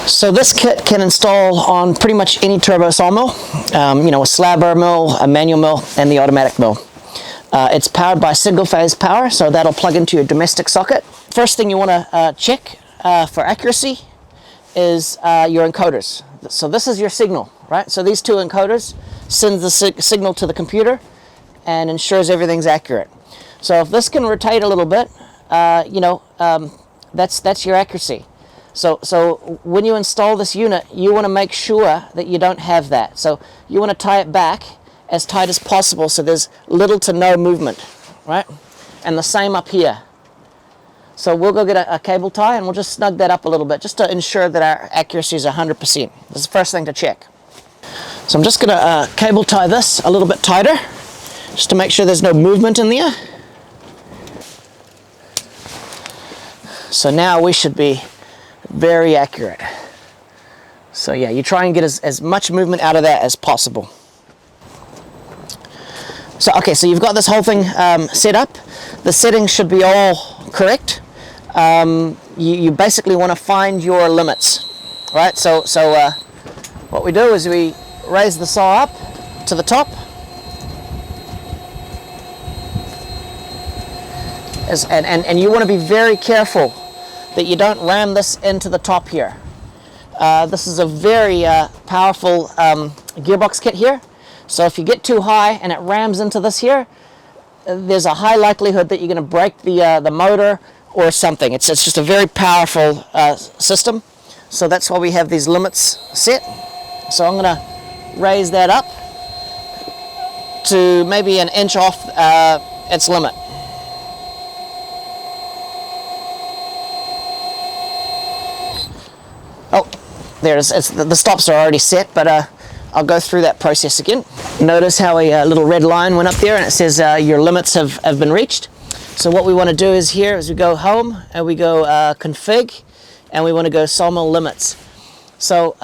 So this kit can install on pretty much any turbo sawmill, a slabber mill, a manual mill, and the automatic mill. It's powered by single phase power, so that'll plug into your domestic socket. First thing you want to check for accuracy is your encoders. So this is your signal, right? So these two encoders send the signal to the computer and ensures everything's accurate. So if this can rotate a little bit, that's your accuracy. So when you install this unit, you want to make sure that you don't have that. So you want to tie it back as tight as possible so there's little to no movement, right? And the same up here. So we'll go get a cable tie and we'll just snug that up a little bit just to ensure that our accuracy is 100%. This is the first thing to check. So I'm just going to cable tie this a little bit tighter just to make sure there's no movement in there. So now we should be very accurate. So yeah, you try and get as much movement out of that as possible. So okay, so you've got this whole thing set up. The settings should be all correct. You basically want to find your limits, right? So what we do is we raise the saw up to the top. And you want to be very careful that you don't ram this into the top here. This is a very powerful gearbox kit here. So if you get too high and it rams into this here, there's a high likelihood that you're going to break the motor or something. It's just a very powerful system. So that's why we have these limits set. So I'm going to raise that up to maybe an inch off its limit. Oh, there it is. The stops are already set, but I'll go through that process again. Notice how a little red line went up there and it says your limits have been reached. So what we want to do is we go home and we go config and we want to go sawmill limits. So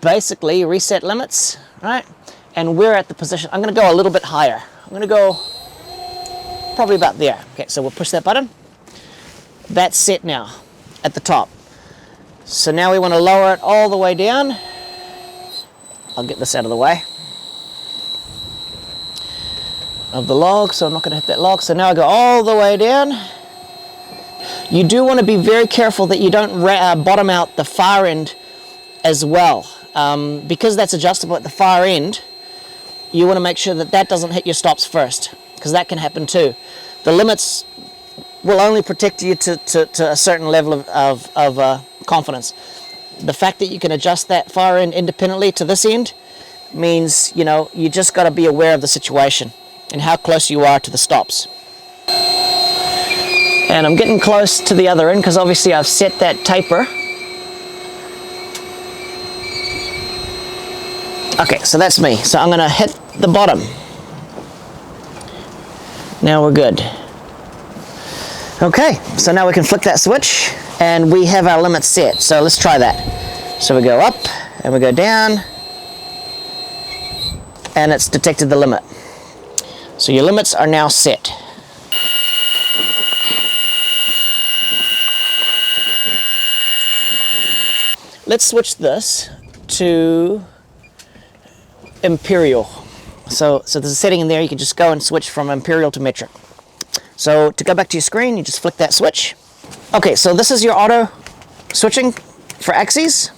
basically reset limits, right? And we're at the position. I'm going to go a little bit higher. I'm going to go probably about there. Okay, so we'll push that button. That's set now at the top. So now we want to lower it all the way down. I'll get this out of the way of the log, so I'm not going to hit that log. So now I go all the way down. You do want to be very careful that you don't bottom out the far end as well. Because that's adjustable at the far end, you want to make sure that doesn't hit your stops first, because that can happen too. The limits will only protect you to a certain level of confidence. The fact that you can adjust that far end independently to this end means, you just got to be aware of the situation and how close you are to the stops. And I'm getting close to the other end because obviously I've set that taper. Okay, so that's me. So I'm going to hit the bottom. Now we're good. Okay, so now we can flick that switch and we have our limits set. So let's try that. So we go up and we go down and it's detected the limit. So your limits are now set. Let's switch this to imperial. So there's a setting in there, you can just go and switch from imperial to metric. So to go back to your screen, you just flick that switch. Okay, so this is your auto switching for axes.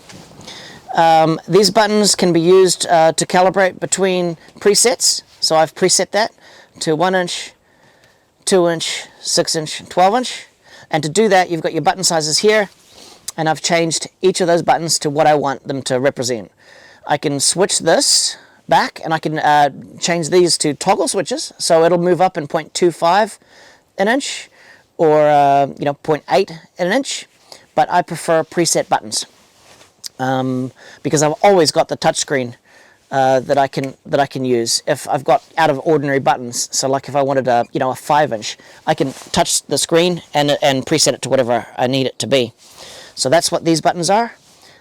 These buttons can be used to calibrate between presets. So I've preset that to 1 inch, 2 inch, 6 inch, 12 inch. And to do that, you've got your button sizes here, and I've changed each of those buttons to what I want them to represent. I can switch this back and I can change these to toggle switches, so it'll move up in 0.25 an inch or 0.8 an inch, but I prefer preset buttons because I've always got the touchscreen that I can use if I've got out of ordinary buttons. So like if I wanted a 5 inch, I can touch the screen and preset it to whatever I need it to be. So that's what these buttons are.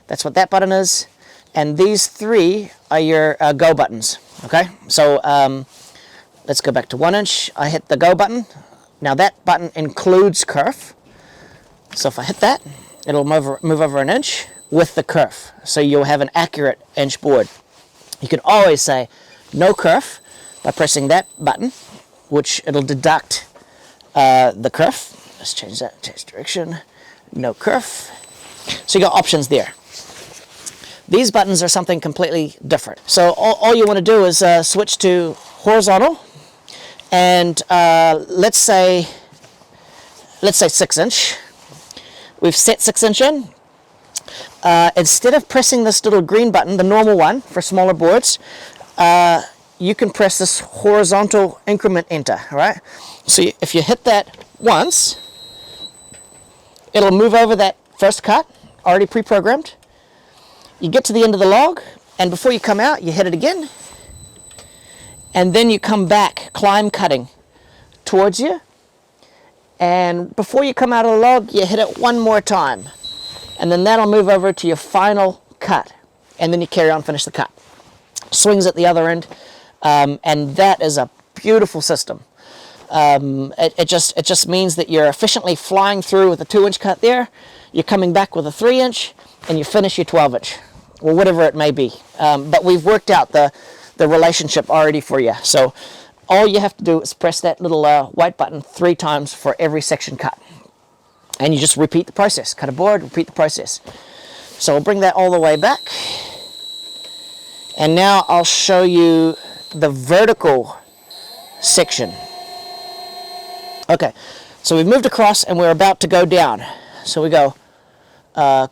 That's what that button is. And these three are your go buttons. Okay, so let's go back to 1 inch. I hit the go button. Now that button includes kerf. So if I hit that, it'll move over an inch. with the kerf, so you'll have an accurate inch board. You can always say no kerf by pressing that button, which it'll deduct the kerf. Let's change that, change direction, no kerf. So you got options there. These buttons are something completely different. So all you want to do is switch to horizontal, and let's say 6-inch. We've set 6-inch in. Instead of pressing this little green button, the normal one for smaller boards, you can press this horizontal increment enter, all right? So if you hit that once, it'll move over that first cut, already pre-programmed. You get to the end of the log, and before you come out, you hit it again, and then you come back, climb cutting towards you, and before you come out of the log, you hit it one more time, and then that'll move over to your final cut, and then you carry on, finish the cut. Swings at the other end, and that is a beautiful system. It just means that you're efficiently flying through with a 2-inch cut there, you're coming back with a 3-inch, and you finish your 12-inch, or whatever it may be. But we've worked out the relationship already for you. So all you have to do is press that little white button 3 times for every section cut. And you just repeat the process. Cut a board, repeat the process. So we'll bring that all the way back. And now I'll show you the vertical section. Okay, so we've moved across and we're about to go down. So we go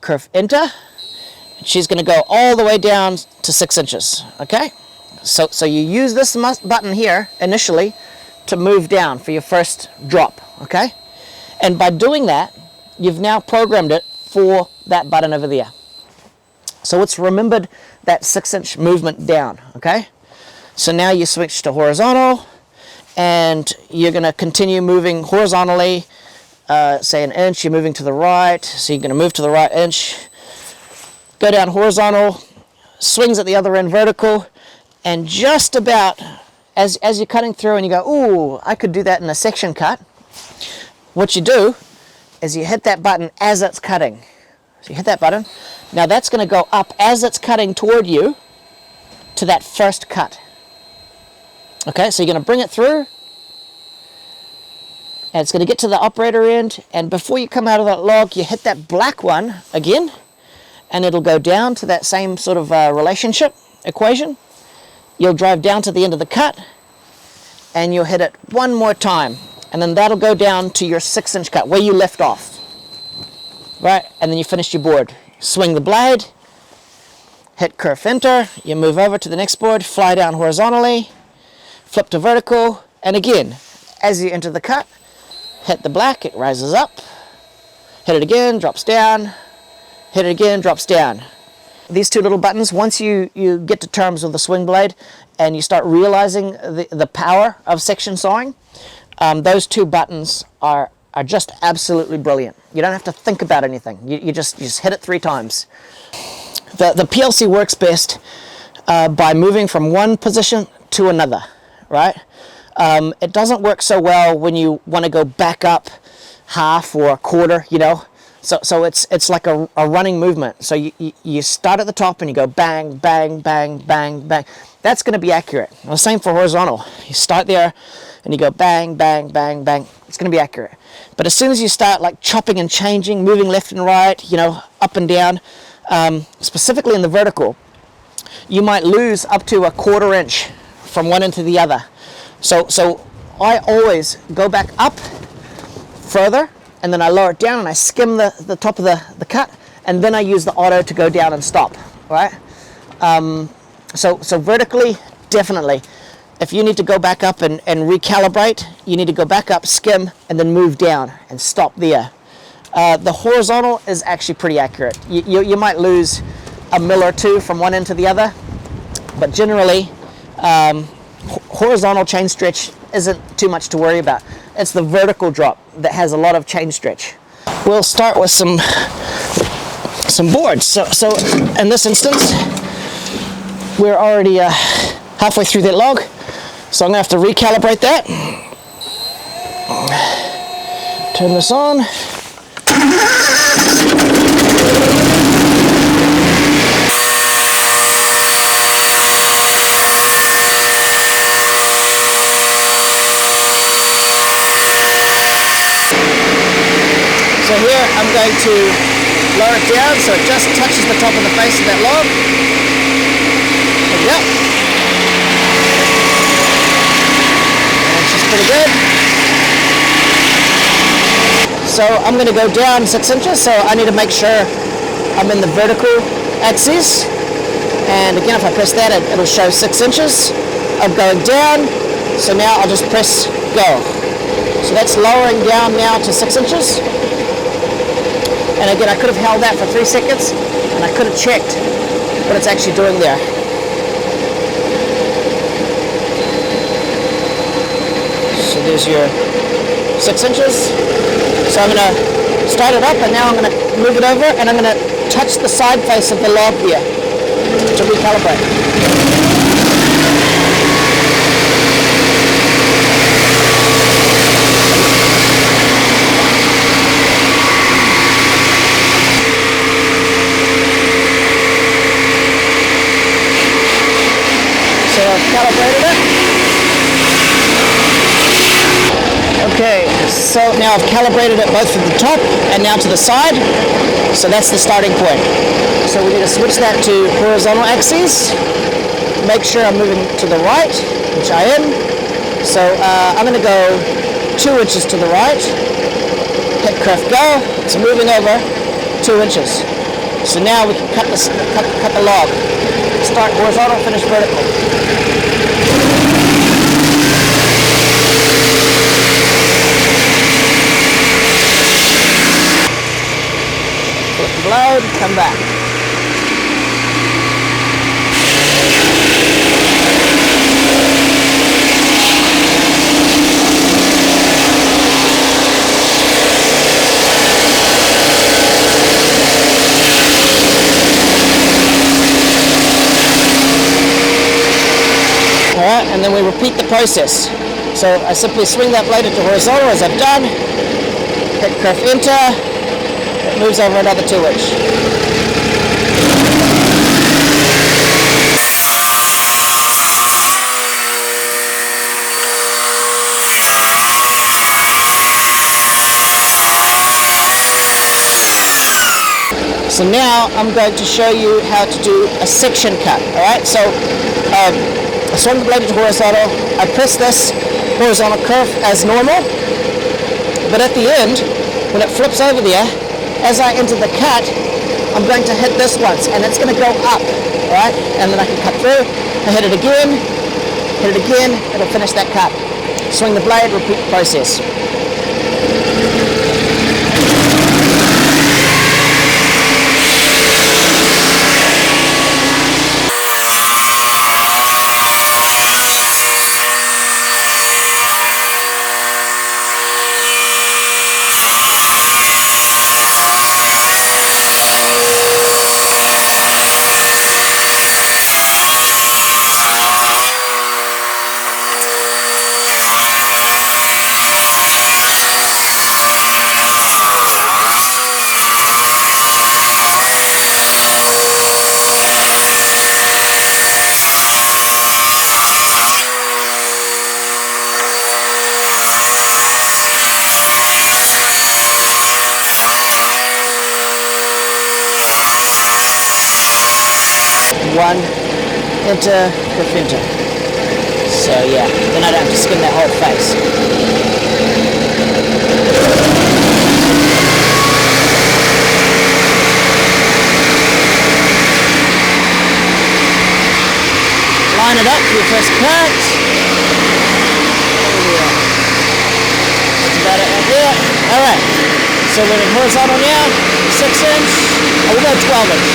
curve enter. She's going to go all the way down to 6 inches. Okay, so you use this button here initially to move down for your first drop. Okay, and by doing that, you've now programmed it for that button over there. So it's remembered that 6-inch movement down. Okay, so now you switch to horizontal, and you're going to continue moving horizontally. Say 1 inch, you're moving to the right, so you're going to move to the right inch, go down horizontal, swings at the other end vertical, and just about as you're cutting through and you go, ooh, I could do that in a section cut, what you do is you hit that button as it's cutting. So you hit that button, now that's going to go up as it's cutting toward you to that first cut. Okay, so you're going to bring it through, and it's going to get to the operator end, and before you come out of that log, you hit that black one again, and it'll go down to that same sort of relationship equation. You'll drive down to the end of the cut, and you'll hit it one more time, and then that'll go down to your 6-inch cut, where you left off. Right, and then you finish your board. Swing the blade, hit curve enter, you move over to the next board, fly down horizontally, flip to vertical, and again, as you enter the cut, hit the black, it rises up, hit it again, drops down, hit it again, drops down. These 2 little buttons, once you get to terms with the swing blade and you start realizing the power of section sawing, those 2 buttons are just absolutely brilliant. You don't have to think about anything. You just hit it 3 times. The PLC works best by moving from one position to another, right? It doesn't work so well when you want to go back up half or a quarter, you know. So it's like a running movement. So you start at the top and you go bang, bang, bang, bang, bang. That's going to be accurate. The same for horizontal. You start there and you go bang, bang, bang, bang. It's going to be accurate. But as soon as you start like chopping and changing, moving left and right, you know, up and down, specifically in the vertical, you might lose up to a 1/4 inch from one end to the other. So I always go back up further, and then I lower it down and I skim the top of the cut, and then I use the auto to go down and stop, right? So vertically, definitely. If you need to go back up and recalibrate, you need to go back up, skim, and then move down and stop there. The horizontal is actually pretty accurate. You might lose a mil or 2 from one end to the other, but generally, horizontal chain stretch isn't too much to worry about. It's the vertical drop that has a lot of chain stretch. We'll start with some boards. So in this instance, we're already halfway through that log, so I'm gonna have to recalibrate that. Turn this on. going to lower it down so it just touches the top of the face of that log. There we go. And she's pretty good. So I'm going to go down 6 inches, so I need to make sure I'm in the vertical axis. And again, if I press that, it'll show 6 inches of going down. So now I'll just press go. So that's lowering down now to 6 inches. And again, I could have held that for 3 seconds and I could have checked what it's actually doing there. So there's your 6 inches. So I'm going to start it up, and now I'm going to move it over, and I'm going to touch the side face of the log here to recalibrate. So I've calibrated it. Okay, so now I've calibrated it both from the top and now to the side. So that's the starting point. So we need to switch that to horizontal axis. Make sure I'm moving to the right, which I am. So I'm going to go 2 inches to the right. Hit curve go. It's moving over 2 inches. So now we can cut the log. Start horizontal, finish vertical. Flip the blade, come back. Alright, and then we repeat the process. So I simply swing that blade into horizontal as I've done, hit curve enter, it moves over another 2 inch. So now I'm going to show you how to do a section cut. Alright, so I swing the blade into horizontal, I press this horizontal curve as normal, but at the end, when it flips over there, as I enter the cut, I'm going to hit this once, and it's going to go up, alright? And then I can cut through, I hit it again, it'll finish that cut. Swing the blade, repeat the process. One, enter, curve enter. So yeah, then I don't have to skin that whole face. Line it up for your first cut. That's about it right there. Alright, so we're in horizontal now, 6 inch, we'll go 12 inch.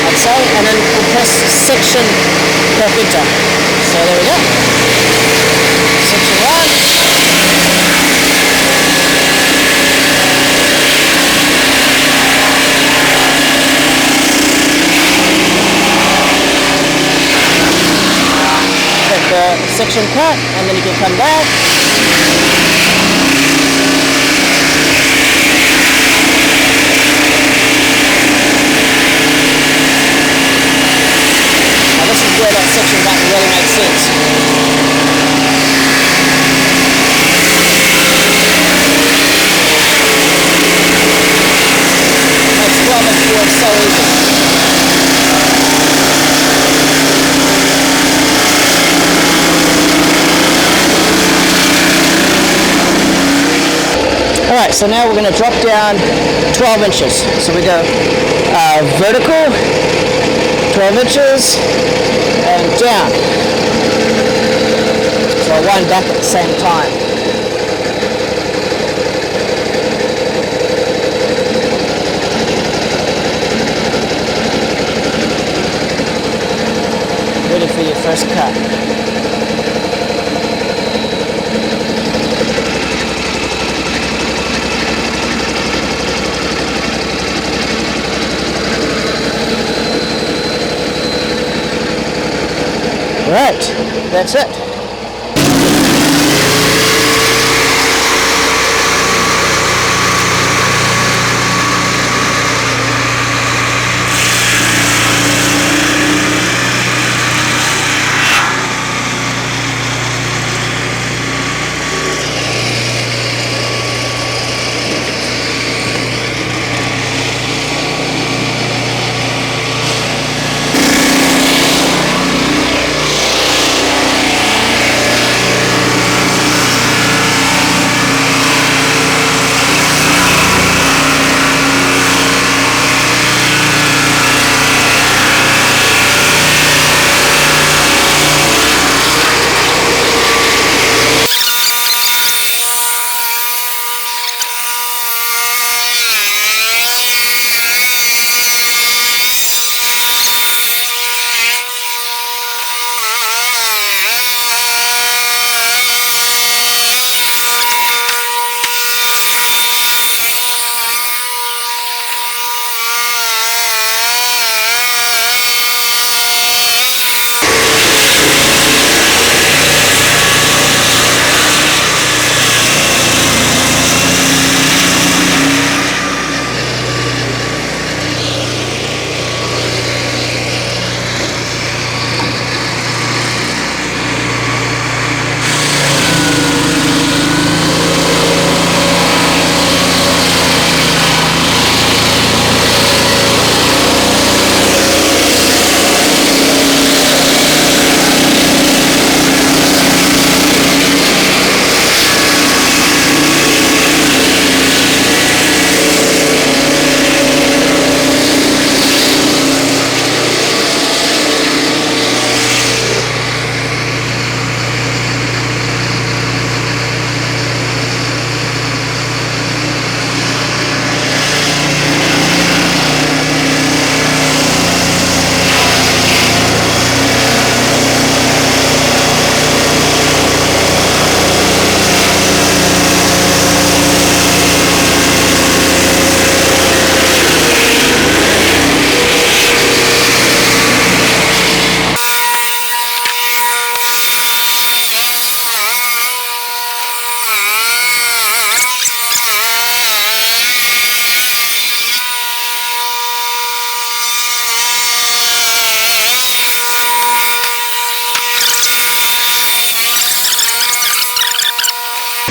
I'd say, and then we'll press section curve enter. So there we go. Section 1. Hit the section cut, and then you can come back. This is where that section cut really makes sense. works so easy. Alright, so now we're going to drop down 12 inches. So we go vertical, 12 inches, and down. So I wind back at the same time. Ready for your first cut. Right, that's it.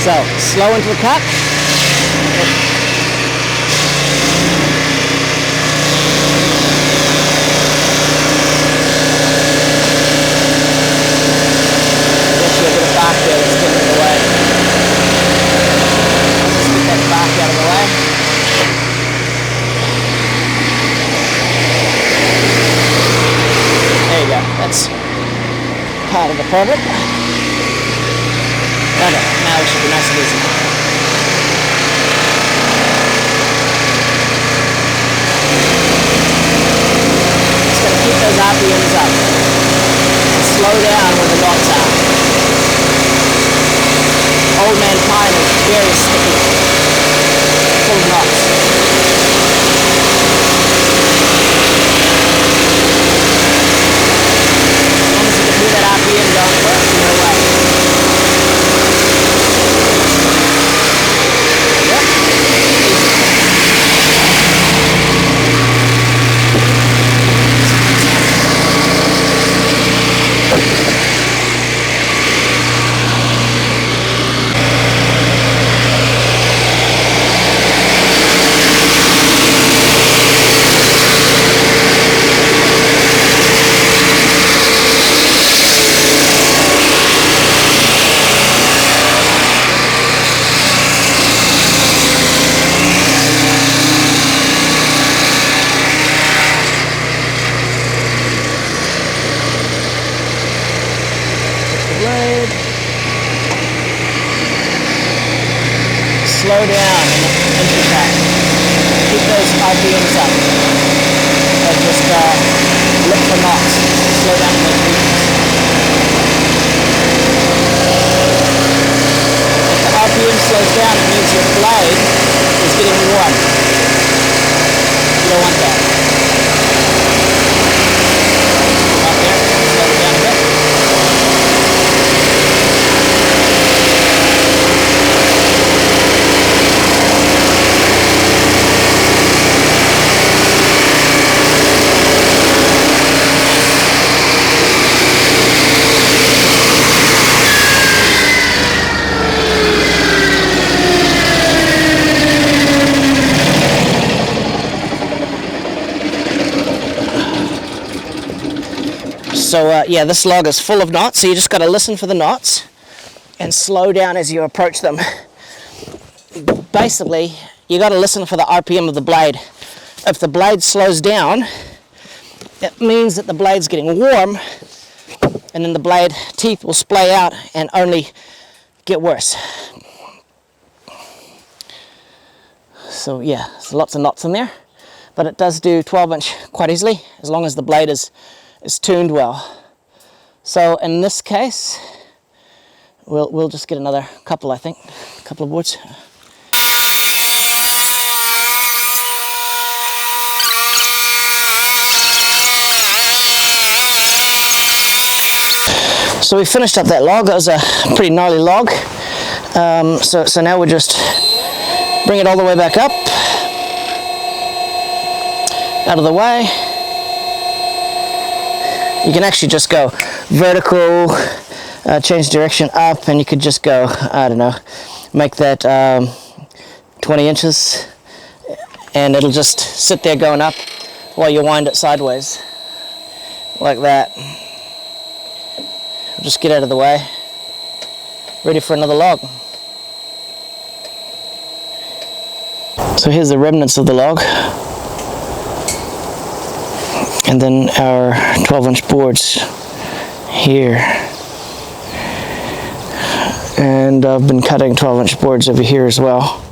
So, slow into the cut. Get you a bit of bark there that's getting in the way. Just get that bark out of the way. There you go, that's part of the problem. Okay, now it should be nice and easy. Just got to keep those RPMs up and slow down when the knots are. Old man pine is very sticky, full of knots. As long as you can hear that RPM going first, you're away. slow down into the pack. Keep those RPMs up. And just look for knots. Slow down in those regions. If the RPM slows down, it means your blade is getting warm. You don't want that. Come up there, slow it down a bit. So yeah, this log is full of knots, so you just got to listen for the knots and slow down as you approach them. Basically, you got to listen for the RPM of the blade. If the blade slows down, it means that the blade's getting warm, and then the blade teeth will splay out and only get worse. So yeah, there's lots of knots in there, but it does do 12-inch quite easily as long as the blade is tuned well. So in this case, we'll just get another couple, I think, a couple of boards. So we finished up that log. That was a pretty gnarly log. So now we'll just bring it all the way back up, out of the way. You can actually just go vertical, change direction up, and you could just go, I don't know, make that 20 inches, and it'll just sit there going up while you wind it sideways, like that. Just get out of the way, ready for another log. So here's the remnants of the log. And then our 12-inch boards here. And I've been cutting 12-inch boards over here as well.